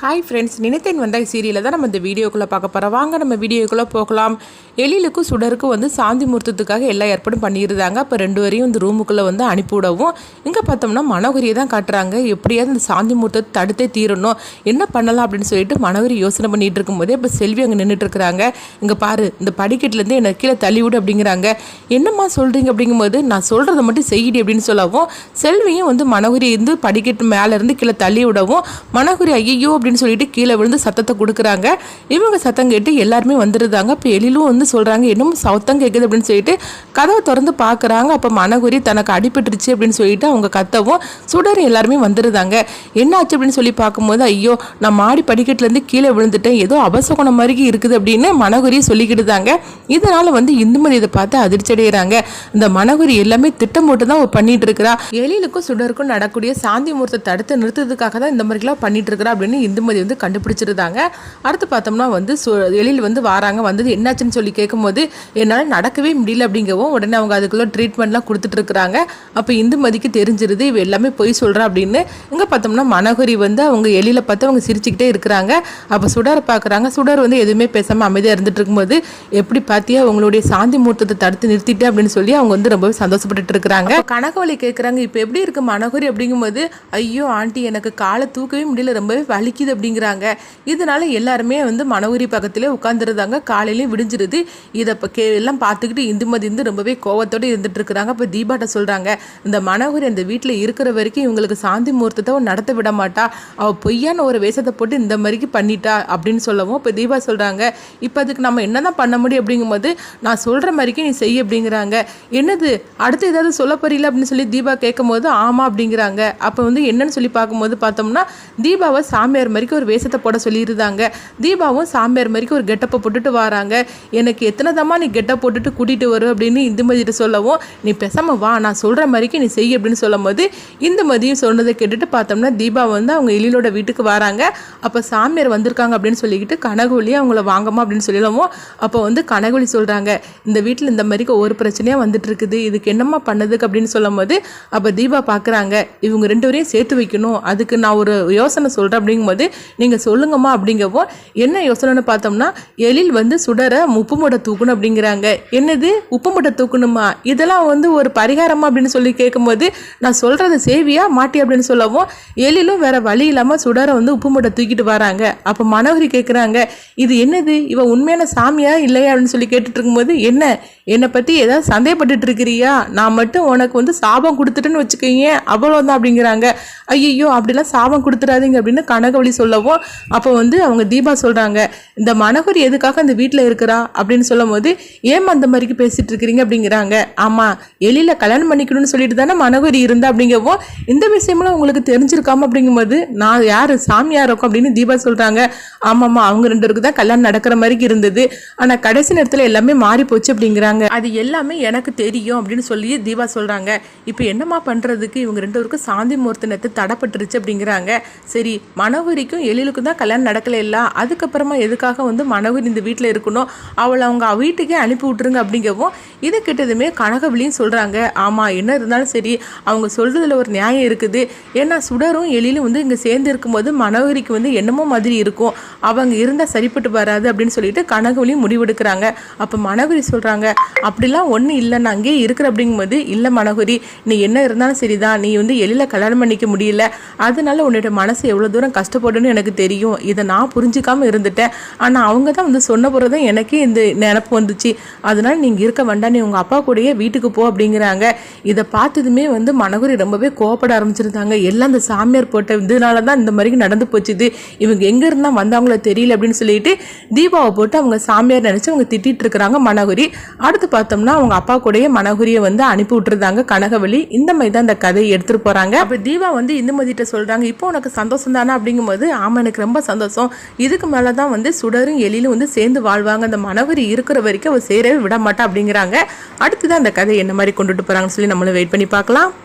Hi friends, நினைத்தேன் வந்தாய் சீரியலில் தான் நம்ம இந்த வீடியோக்குள்ளே பார்க்க போகிறோம். வாங்க நம்ம வீடியோக்குள்ளே போகலாம். எழிலுக்கும் சுடருக்கும் சாந்தி முகூர்த்தத்துக்காக எல்லா ஏற்பாடும் பண்ணியிருந்தாங்க. அப்போ ரெண்டு வரையும் இந்த ரூமுக்குள்ளே அனுப்பிவிடவும் இங்கே பார்த்தோம்னா மனோகரியை தான் காட்டுறாங்க. எப்படியாவது இந்த சாந்தி முகூர்த்தத்தை தடுத்தே தீரணும், என்ன பண்ணலாம் அப்படின்னு சொல்லிட்டு மனோகரி யோசனை பண்ணிகிட்டு இருக்கும்போதே இப்போ செல்வி அங்கே நின்றுட்டு இருக்கிறாங்க. இங்கே பாரு, இந்த படிக்கட்டுலேருந்து என்னை கீழே தள்ளிவிடு அப்படிங்கிறாங்க. என்னம்மா சொல்கிறீங்க அப்படிங்கும்போது, நான் சொல்கிறத மட்டும் செய்யிடி அப்படின்னு சொல்லவும் செல்வியும் மனோகரி படிக்கட்டு மேலேருந்து கீழே தள்ளி விடவும் மனோகரி ஐயோ அப்படின்னு சொல்லிட்டு கீழே விழுந்து சத்தத்தை கொடுக்குறாங்க. இவங்க சத்தம் கேட்டு எல்லாருமே வந்துருந்தாங்க. இப்போ எழிலும் சொல்கிறாங்க, என்னமோ சத்தம் கேட்குது அப்படின்னு சொல்லிட்டு கதவை திறந்து பார்க்குறாங்க. அப்போ மனோகரி தனக்கு அடிபட்டுருச்சு அப்படின்னு சொல்லிட்டு அவங்க கத்தவும் சுடர் எல்லாருமே வந்துருந்தாங்க. என்னாச்சு அப்படின்னு சொல்லி பார்க்கும்போது, ஐயோ நான் மாடி படிக்கட்டுலேருந்து கீழே விழுந்துட்டேன், ஏதோ அபசகுணம் மாதிரி இருக்குது அப்படின்னு மனோகரி சொல்லிக்கிட்டுதாங்க. இதனால் இந்துமதி இதை பார்த்து அதிர்ச்சி அடைகிறாங்க. இந்த மனோகரி எல்லாமே திட்டம் போட்டு தான் பண்ணிட்டு இருக்கிறா. எழிலுக்கும் சுடருக்கும் நடக்கூடிய சாந்தி முகூர்த்தத்தை தடுத்து நிறுத்துறதுக்காக தான் இந்த மாதிரிலாம் பண்ணிட்டு இருக்கிறா அப்படின்னு இந்துமதி கண்டுபிடிச்சிருந்தாங்க. அடுத்து பார்த்தோம்னா எழில் வாராங்க. வந்தது என்னாச்சுன்னு சொல்லி கேட்கும்போது, என்னால் நடக்கவே முடியல அப்படிங்கவும் உடனே அவங்க அதுக்குள்ள ட்ரீட்மெண்ட்லாம் கொடுத்துட்டு இருக்கிறாங்க. அப்போ இந்துமதிக்கு தெரிஞ்சிருது இவ எல்லாமே பொய் சொல்கிறா அப்படின்னு. இங்கே பார்த்தோம்னா மனோகரி அவங்க எழில பார்த்து அவங்க சிரிச்சுக்கிட்டே இருக்கிறாங்க. அப்போ சுடரை பார்க்குறாங்க. சுடர் எதுவுமே பேசாமல் அமைதியாக இருந்துட்டு இருக்கும்போது, எப்படி பார்த்தியா உங்களுடைய சாந்தி முகூர்த்தத்தை தடுத்து நிறுத்திட்டு அப்படின்னு சொல்லி அவங்க ரொம்பவே சந்தோஷப்பட்டு இருக்கிறாங்க. கனகவழி கேட்குறாங்க, இப்போ எப்படி இருக்கு மனோகரி அப்படிங்கும்போது, ஐயோ ஆண்டி எனக்கு காலை தூக்கவே முடியல, ரொம்பவே வலிக்குது அப்படிங்கிறாங்க. இதனால எல்லாருமே மனோகரி பக்கத்திலே உட்காந்துருந்தாங்க. காலையிலேயும் விடிஞ்சிருது. இதை எல்லாம் பார்த்துக்கிட்டு இந்துமதி ரொம்பவே கோவத்தோடு இருந்துட்டு இருக்கிறாங்க. இப்போ தீபாட்ட சொல்கிறாங்க, இந்த மனோகரி அந்த வீட்டில் இருக்கிற வரைக்கும் இவங்களுக்கு சாந்தி முகூர்த்தத்தை நடத்த விட மாட்டா, அவள் பொய்யான ஒரு வேஷத்தை போட்டு இந்த மாதிரிக்கு பண்ணிட்டா அப்படின்னு சொல்லவும் இப்போ தீபா சொல்கிறாங்க, இப்போ அதுக்கு நம்ம என்ன தான் பண்ண முடியும் அப்படிங்கும்போது, நான் சொல்கிற மாதிரிக்கு நீ செய் அப்படிங்கிறாங்க. என்னது அடுத்து ஏதாவது சொல்ல போறீல அப்படின்னு சொல்லி தீபா கேட்கும் போது ஆமாம் அப்படிங்கிறாங்க. அப்போ என்னன்னு சொல்லி பார்க்கும்போது பார்த்தோம்னா, தீபாவை சாமியார் மாதிரிக்கு ஒரு வேஷத்தை போட சொல்லியிருந்தாங்க. தீபாவும் சாமியார் மாதிரிக்கு ஒரு கெட்டப்பை போட்டுட்டு வராங்க. எனக்கு எத்தனை தம்மா நீ கெட்டப் போட்டுட்டு கூட்டிகிட்டு வரும் அப்படின்னு இந்துமதிட்டு சொல்லவும், நீ பேசாமல் வா, நான் சொல்கிற மாதிரிக்கு நீ செய் அப்படின்னு சொல்லும் போது இந்துமதியும் சொன்னதை கேட்டுட்டு பார்த்தோம்னா தீபா அவங்க எழிலோட வீட்டுக்கு வராங்க. அப்போ சாமியார் வந்திருக்காங்க அப்படின்னு சொல்லிக்கிட்டு கனகொலி அவங்கள வாங்கம்மா அப்படின்னு சொல்லவும், அப்போ கனகொலி சொல்கிறாங்க, இந்த வீட்டில் இந்த மாதிரிக்கு ஒரு பிரச்சனையாக வந்துட்டு இருக்குது, இதுக்கு என்னம்மா பண்ணதுக்கு அப்படின்னு சொல்லும் போது, அப்போ தீபா பார்க்குறாங்க, இவங்க ரெண்டு பேரையும் சேர்த்து வைக்கணும், அதுக்கு நான் ஒரு யோசனை சொல்கிறேன் அப்படிங்கும்போது, நீங்கள் சொல்லுங்கம்மா அப்படிங்கவும், என்ன யோசனைன்னு பார்த்தோம்னா, எழில் சுடரை உப்பு மூட்டை தூக்கணும் அப்படிங்கிறாங்க. என்னது உப்பு மூட்டை தூக்கணுமா, இதெல்லாம் ஒரு பரிகாரமா அப்படின்னு சொல்லி கேட்கும்போது, நான் சொல்கிறத சேவியா மாட்டி அப்படின்னு சொல்லவும் எழிலும் வேற வழி இல்லாமல் சுடரை உப்பு மூட்டை தூக்கிட்டு வராங்க. அப்போ மனோகரி கேட்குறாங்க, இது என்னது, இவ உண்மையான சாமியா இல்லையா அப்படின்னு சொல்லி கேட்டுட்டு இருக்கும்போது, என்னை பற்றி ஏதாவது சந்தேகப்பட்டுட்டு இருக்கிறியா, நான் மட்டும் உனக்கு சாபம் கொடுத்துட்டுன்னு வச்சுக்கோங்க அவ்வளோதான் அப்படிங்கிறாங்க. ஐயோ அப்படிலாம் சாபம் கொடுத்துடாதீங்க அப்படின்னு கனகவழி சொல்லவும், அப்போ அவங்க தீபா சொல்கிறாங்க, இந்த மனோகரி எதுக்காக அந்த வீட்டில் இருக்கிறா அப்படின்னு சொல்லும் போது, ஏமா அந்த மாதிரிக்கு பேசிட்டு இருக்கிறீங்க அப்படிங்கிறாங்க. ஆமாம், எழில கல்யாணம் பண்ணிக்கணும்னு சொல்லிட்டு தானே மனோகரி இருந்தா அப்படிங்கவும், இந்த விஷயம்லாம் உங்களுக்கு தெரிஞ்சிருக்காம அப்படிங்கும்போது, நான் யார் சாமியார் இருக்கும் அப்படின்னு தீபா சொல்கிறாங்க. ஆமாம்மா, அவங்க ரெண்டு பேருக்கு தான் கல்யாணம் நடக்கிற மாதிரி இருந்தது, ஆனால் கடைசி நேரத்தில் எல்லாமே மாறி போச்சு அப்படிங்கிறாங்க. அது எல்லாமே எனக்கு தெரியும் அப்படின்னு சொல்லி தீபா சொல்கிறாங்க. இப்போ என்னம்மா பண்ணுறதுக்கு, இவங்க ரெண்டு பேருக்கும் சாந்தி முகூர்த்த நேரத்தை தடைப்பட்டுருச்சு அப்படிங்கிறாங்க. சரி, மனோகரிக்கும் எழிலுக்கும் தான் கல்யாணம் நடக்கல இல்ல, அதுக்கப்புறமா எதுக்காக மனோகரி இந்த வீட்டில் இருக்கணும், அவளை அவங்க வீட்டுக்கே அனுப்பி விட்டுருங்க அப்படிங்கவும், இதை கிட்டதுமே கனகவழியும் சொல்கிறாங்க. ஆமாம், என்ன இருந்தாலும் சரி, அவங்க சொல்கிறதுல ஒரு நியாயம் இருக்குது. ஏன்னா சுடரும் எழிலும் இங்கே சேர்ந்து இருக்கும்போது மனோகரிக்கு என்னமோ மாதிரி இருக்கும், அவங்க இருந்தால் சரிப்பட்டு வராது அப்படின்னு சொல்லிட்டு கனகவழியும் முடிவெடுக்கிறாங்க. அப்போ மனோகரி சொல்கிறாங்க, அப்படிலாம் ஒன்றும் இல்லை, நான் அங்கேயே இருக்கிற அப்படிங்கும்போது, இல்லை மனோகரி, நீ என்ன இருந்தாலும் சரிதான், நீ எழில கல்யாணம் பண்ணிக்க முடியல, அதனால உன்னோட மனசு எவ்வளோ தூரம் கஷ்டப்படுன்னு எனக்கு தெரியும், இதை நான் புரிஞ்சிக்காமல் இருந்துட்டேன், ஆனால் அவங்க தான் சொன்ன பிறகு தான் எனக்கே இந்த நினப்பு வந்துச்சு, அதனால நீங்கள் இருக்க வேண்டாம், நீ உங்கள் அப்பா கூடயே வீட்டுக்கு போ அப்படிங்கிறாங்க. இதை பார்த்ததுமே மனோகரி ரொம்பவே கோவப்பட ஆரம்பிச்சிருந்தாங்க. எல்லாம் இந்த சாமியார் போட்ட இதனால தான் இந்த மாதிரி நடந்து போச்சுது, இவங்க எங்கே இருந்தால் வந்தாங்களோ தெரியல அப்படின்னு சொல்லிட்டு தீபாவை போட்டு அவங்க சாமியார் நினச்சி அவங்க திட்டிட்டு இருக்கிறாங்க மனோகரி. அடுத்து பார்த்தோம்னா அவங்க அப்பா கூடயே மனோகரியை அனுப்பி விட்டுருந்தாங்க கனகவழி. இந்த மாதிரி தான் இந்த கதையை எடுத்துகிட்டு போகிறாங்க. அப்போ தீபா இந்துமதிட்ட சொல்கிறாங்க, இப்போ உனக்கு சந்தோஷம் தானே அப்படிங்கும்போது, ஆமாம் எனக்கு ரொம்ப சந்தோஷம், இதுக்கு மேலே தான் சுடரும் எழிலும் சேர்ந்து வாழ்வாங்க, அந்த மனோகரி இருக்கிற வரைக்கும் அவள் சேரவே விட மாட்டா அப்படிங்கிறாங்க. அடுத்துதான் அந்த கதை என்ன மாதிரி கொண்டுட்டு போகிறாங்கன்னு சொல்லி நம்மளும் வெயிட் பண்ணி பார்க்கலாம்.